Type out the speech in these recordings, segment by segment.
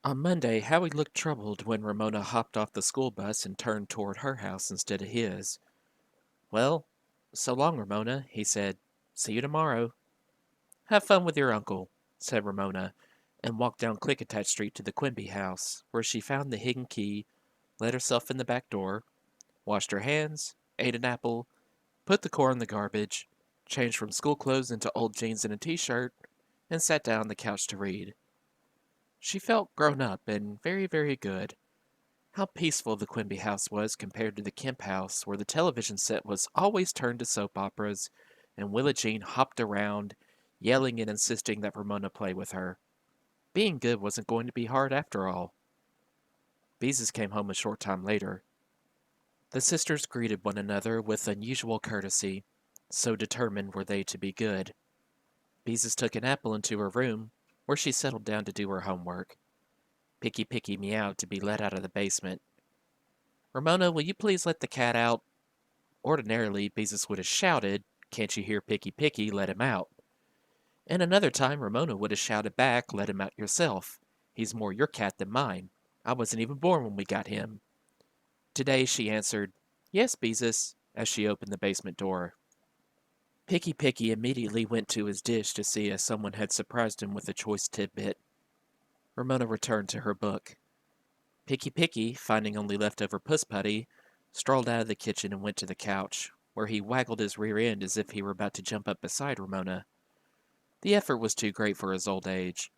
On Monday, Howie looked troubled when Ramona hopped off the school bus and turned toward her house instead of his. Well, so long, Ramona, he said. See you tomorrow. Have fun with your uncle, said Ramona, and walked down Clickitat Street to the Quimby house, where she found the hidden key, let herself in the back door, washed her hands, ate an apple, put the core in the garbage, changed from school clothes into old jeans and a t-shirt, and sat down on the couch to read. She felt grown up and very, very good. How peaceful the Quimby house was compared to the Kemp house, where the television set was always turned to soap operas, and Willa Jean hopped around, yelling and insisting that Ramona play with her. Being good wasn't going to be hard after all. Beezus came home a short time later. The sisters greeted one another with unusual courtesy, so determined were they to be good. Beezus took an apple into her room, where she settled down to do her homework. Picky Picky meowed to be let out of the basement. Ramona, will you please let the cat out? Ordinarily, Beezus would have shouted, Can't you hear Picky Picky? Let him out. And another time, Ramona would have shouted back, Let him out yourself. He's more your cat than mine. I wasn't even born when we got him. Today she answered, Yes, Beezus, as she opened the basement door. Picky Picky immediately went to his dish to see if someone had surprised him with a choice tidbit. Ramona returned to her book. Picky Picky, finding only leftover puss putty, strolled out of the kitchen and went to the couch, where he waggled his rear end as if he were about to jump up beside Ramona. The effort was too great for his old age.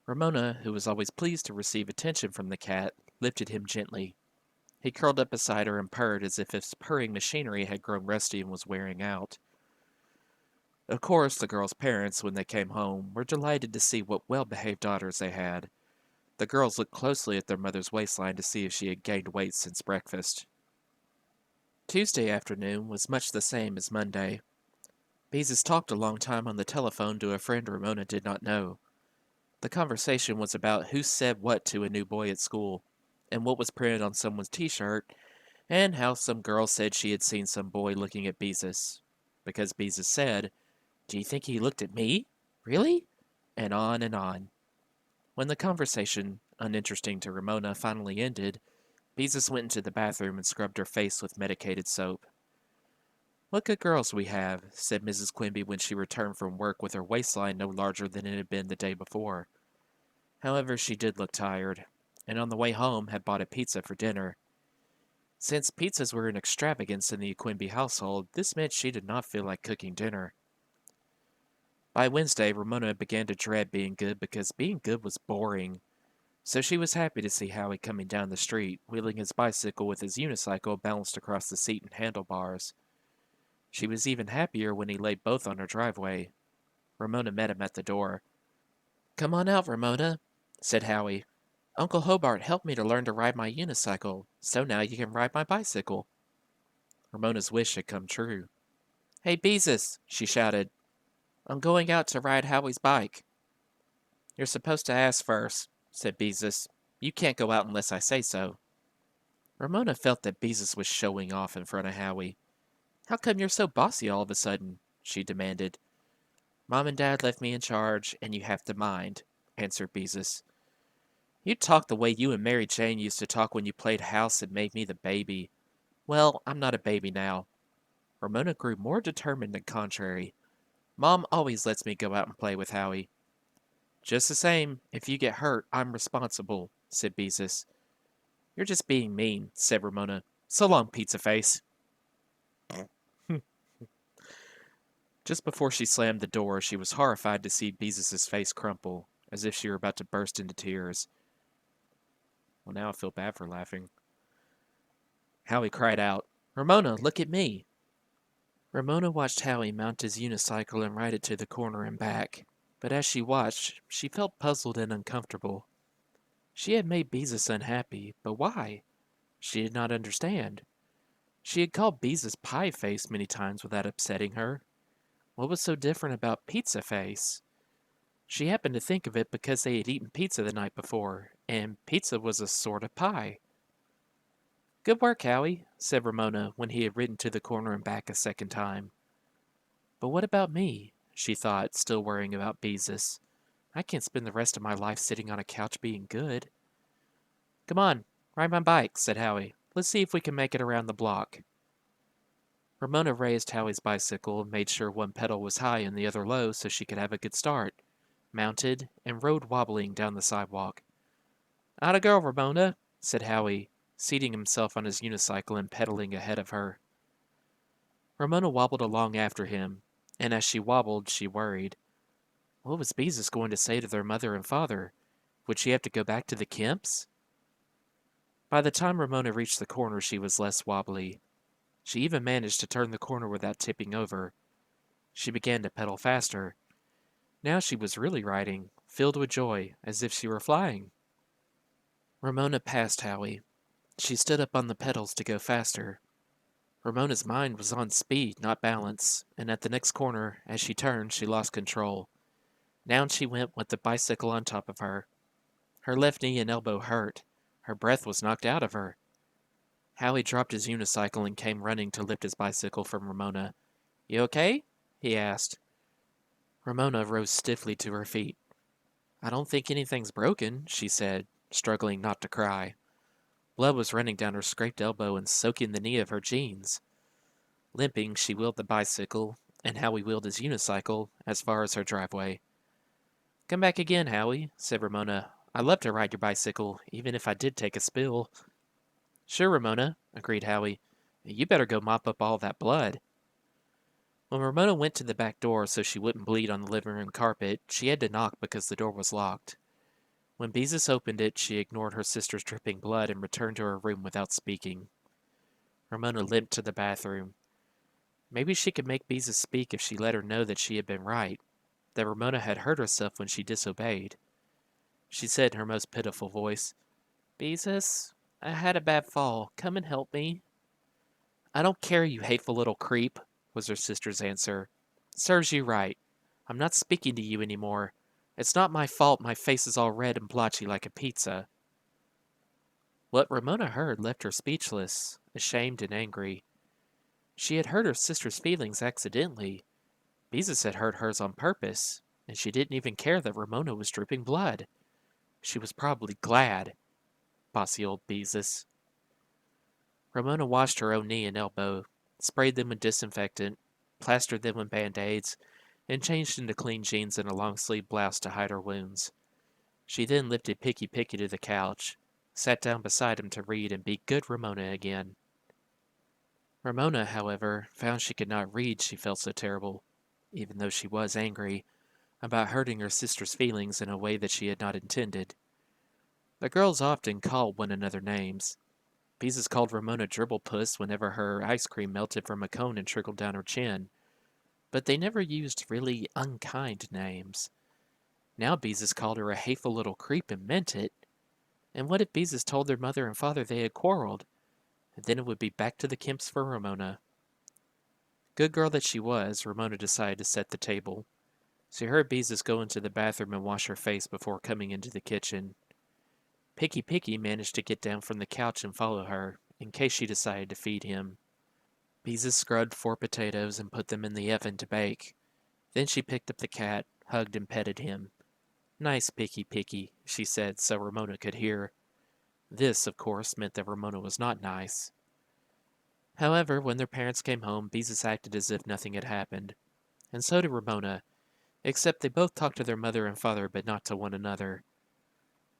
Ramona, who was always pleased to receive attention from the cat, lifted him gently. He curled up beside her and purred as if his purring machinery had grown rusty and was wearing out. Of course, the girls' parents, when they came home, were delighted to see what well-behaved daughters they had. The girls looked closely at their mother's waistline to see if she had gained weight since breakfast. Tuesday afternoon was much the same as Monday. Beezus talked a long time on the telephone to a friend Ramona did not know. The conversation was about who said what to a new boy at school, and what was printed on someone's t-shirt, and how some girl said she had seen some boy looking at Beezus. Because Beezus said, Do you think he looked at me? Really? And on and on. When the conversation, uninteresting to Ramona, finally ended, Beezus went into the bathroom and scrubbed her face with medicated soap. What good girls we have, said Mrs. Quimby when she returned from work with her waistline no larger than it had been the day before. However, she did look tired, and on the way home had bought a pizza for dinner. Since pizzas were an extravagance in the Quimby household, this meant she did not feel like cooking dinner. By Wednesday, Ramona began to dread being good because being good was boring. So she was happy to see Howie coming down the street, wheeling his bicycle with his unicycle balanced across the seat and handlebars. She was even happier when he laid both on her driveway. Ramona met him at the door. Come on out, Ramona, said Howie. Uncle Hobart helped me to learn to ride my unicycle, so now you can ride my bicycle. Ramona's wish had come true. Hey, Beezus, she shouted. I'm going out to ride Howie's bike. You're supposed to ask first, said Beezus. You can't go out unless I say so. Ramona felt that Beezus was showing off in front of Howie. How come you're so bossy all of a sudden? She demanded. Mom and Dad left me in charge, and you have to mind, answered Beezus. You talk the way you and Mary Jane used to talk when you played house and made me the baby. Well, I'm not a baby now. Ramona grew more determined than contrary. Mom always lets me go out and play with Howie. Just the same, if you get hurt, I'm responsible, said Beezus. You're just being mean, said Ramona. So long, pizza face. Just before she slammed the door, she was horrified to see Beezus' face crumple, as if she were about to burst into tears. Well, now I feel bad for laughing. Howie cried out, Ramona, look at me. Ramona watched Howie mount his unicycle and ride it to the corner and back, but as she watched, she felt puzzled and uncomfortable. She had made Beezus unhappy, but why? She did not understand. She had called Beezus Pie Face many times without upsetting her. What was so different about Pizza Face? She happened to think of it because they had eaten pizza the night before, and pizza was a sort of pie. Good work, Howie, said Ramona when he had ridden to the corner and back a second time. But what about me? She thought, still worrying about Beezus. I can't spend the rest of my life sitting on a couch being good. Come on, ride my bike, said Howie. Let's see if we can make it around the block. Ramona raised Howie's bicycle and made sure one pedal was high and the other low so she could have a good start, mounted, and rode wobbling down the sidewalk. Atta girl, Ramona, said Howie, seating himself on his unicycle and pedaling ahead of her. Ramona wobbled along after him, and as she wobbled, she worried. What was Beezus going to say to their mother and father? Would she have to go back to the Kemps? By the time Ramona reached the corner, she was less wobbly. She even managed to turn the corner without tipping over. She began to pedal faster. Now she was really riding, filled with joy, as if she were flying. Ramona passed Howie. She stood up on the pedals to go faster. Ramona's mind was on speed, not balance, and at the next corner, as she turned, she lost control. Down she went with the bicycle on top of her. Her left knee and elbow hurt. Her breath was knocked out of her. Howie dropped his unicycle and came running to lift his bicycle from Ramona. You okay? He asked. Ramona rose stiffly to her feet. I don't think anything's broken, she said, struggling not to cry. Blood was running down her scraped elbow and soaking the knee of her jeans. Limping, she wheeled the bicycle, and Howie wheeled his unicycle, as far as her driveway. Come back again, Howie, said Ramona. I love to ride your bicycle, even if I did take a spill. Sure, Ramona, agreed Howie. You better go mop up all that blood. When Ramona went to the back door so she wouldn't bleed on the living room carpet, she had to knock because the door was locked. When Beezus opened it, she ignored her sister's dripping blood and returned to her room without speaking. Ramona limped to the bathroom. Maybe she could make Beezus speak if she let her know that she had been right, that Ramona had hurt herself when she disobeyed. She said in her most pitiful voice, Beezus, I had a bad fall. Come and help me. I don't care, you hateful little creep, was her sister's answer. Serves you right. I'm not speaking to you anymore. It's not my fault my face is all red and blotchy like a pizza. What Ramona heard left her speechless, ashamed and angry. She had hurt her sister's feelings accidentally. Beezus had hurt hers on purpose, and she didn't even care that Ramona was dripping blood. She was probably glad. Bossy old Beezus. Ramona washed her own knee and elbow, sprayed them with disinfectant, plastered them with band-aids, and changed into clean jeans and a long-sleeved blouse to hide her wounds. She then lifted Picky to the couch, sat down beside him to read and be good Ramona again. Ramona, however, found she could not read, she felt so terrible, even though she was angry, about hurting her sister's feelings in a way that she had not intended. The girls often called one another names. Beezus called Ramona Dribblepuss whenever her ice cream melted from a cone and trickled down her chin, but they never used really unkind names. Now Beezus called her a hateful little creep and meant it. And what if Beezus told their mother and father they had quarreled? And then it would be back to the Kemps for Ramona. Good girl that she was, Ramona decided to set the table. She heard Beezus go into the bathroom and wash her face before coming into the kitchen. Picky managed to get down from the couch and follow her, in case she decided to feed him. Beezus scrubbed 4 potatoes and put them in the oven to bake. Then she picked up the cat, hugged and petted him. Nice Picky, she said so Ramona could hear. This, of course, meant that Ramona was not nice. However, when their parents came home, Beezus acted as if nothing had happened. And so did Ramona, except they both talked to their mother and father but not to one another.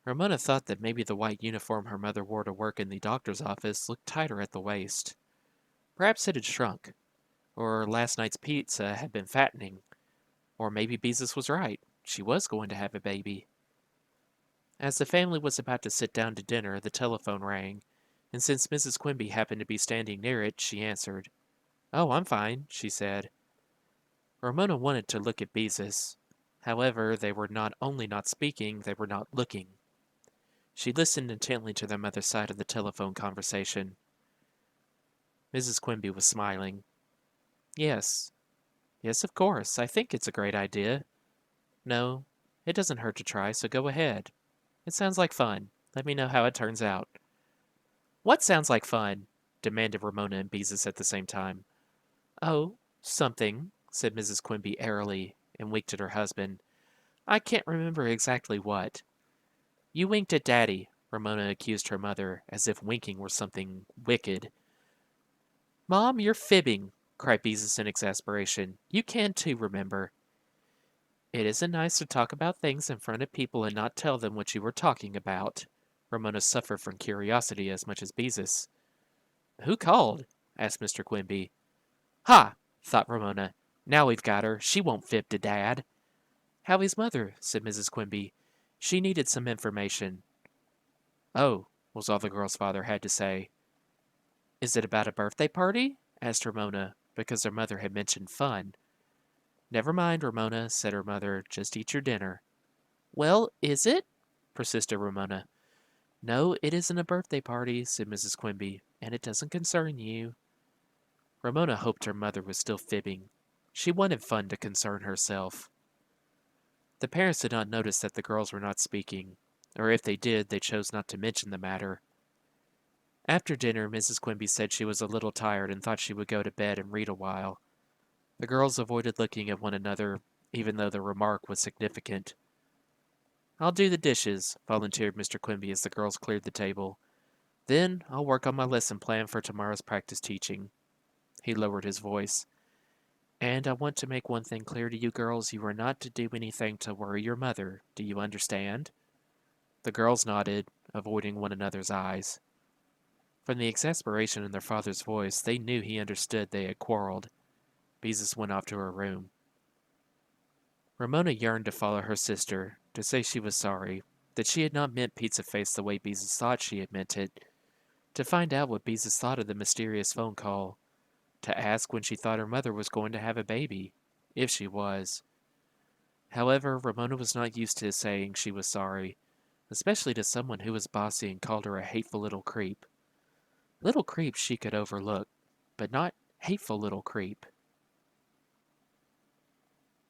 Ramona thought that maybe the white uniform her mother wore to work in the doctor's office looked tighter at the waist. Perhaps it had shrunk, or last night's pizza had been fattening, or maybe Beezus was right. She was going to have a baby. As the family was about to sit down to dinner, the telephone rang, and since Mrs. Quimby happened to be standing near it, she answered. Oh, I'm fine, she said. Ramona wanted to look at Beezus. However, they were not only not speaking, they were not looking. She listened intently to their mother's side of the telephone conversation. Mrs. Quimby was smiling. Yes. Yes, of course. I think it's a great idea. No, it doesn't hurt to try, so go ahead. It sounds like fun. Let me know how it turns out. What sounds like fun? Demanded Ramona and Beezus at the same time. Oh, something, said Mrs. Quimby airily, and winked at her husband. I can't remember exactly what. You winked at Daddy, Ramona accused her mother, as if winking were something wicked. Mom, you're fibbing, cried Beezus in exasperation. You can too, remember. It isn't nice to talk about things in front of people and not tell them what you were talking about. Ramona suffered from curiosity as much as Beezus. Who called? Asked Mr. Quimby. Ha! Thought Ramona. Now we've got her. She won't fib to Dad. Howie's mother, said Mrs. Quimby. She needed some information. Oh, was all the girl's father had to say. Is it about a birthday party? Asked Ramona, because her mother had mentioned fun. Never mind, Ramona, said her mother. Just eat your dinner. Well, is it? Persisted Ramona. No, it isn't a birthday party, said Mrs. Quimby, and it doesn't concern you. Ramona hoped her mother was still fibbing. She wanted fun to concern herself. The parents did not notice that the girls were not speaking, or if they did, they chose not to mention the matter. After dinner, Mrs. Quimby said she was a little tired and thought she would go to bed and read a while. The girls avoided looking at one another, even though the remark was significant. I'll do the dishes, volunteered Mr. Quimby as the girls cleared the table. Then I'll work on my lesson plan for tomorrow's practice teaching. He lowered his voice. And I want to make one thing clear to you girls. You are not to do anything to worry your mother. Do you understand? The girls nodded, avoiding one another's eyes. From the exasperation in their father's voice, they knew he understood they had quarreled. Beezus went off to her room. Ramona yearned to follow her sister, to say she was sorry, that she had not meant Pizza Face the way Beezus thought she had meant it, to find out what Beezus thought of the mysterious phone call, to ask when she thought her mother was going to have a baby, if she was. However, Ramona was not used to saying she was sorry, especially to someone who was bossy and called her a hateful little creep. Little creep she could overlook, but not hateful little creep.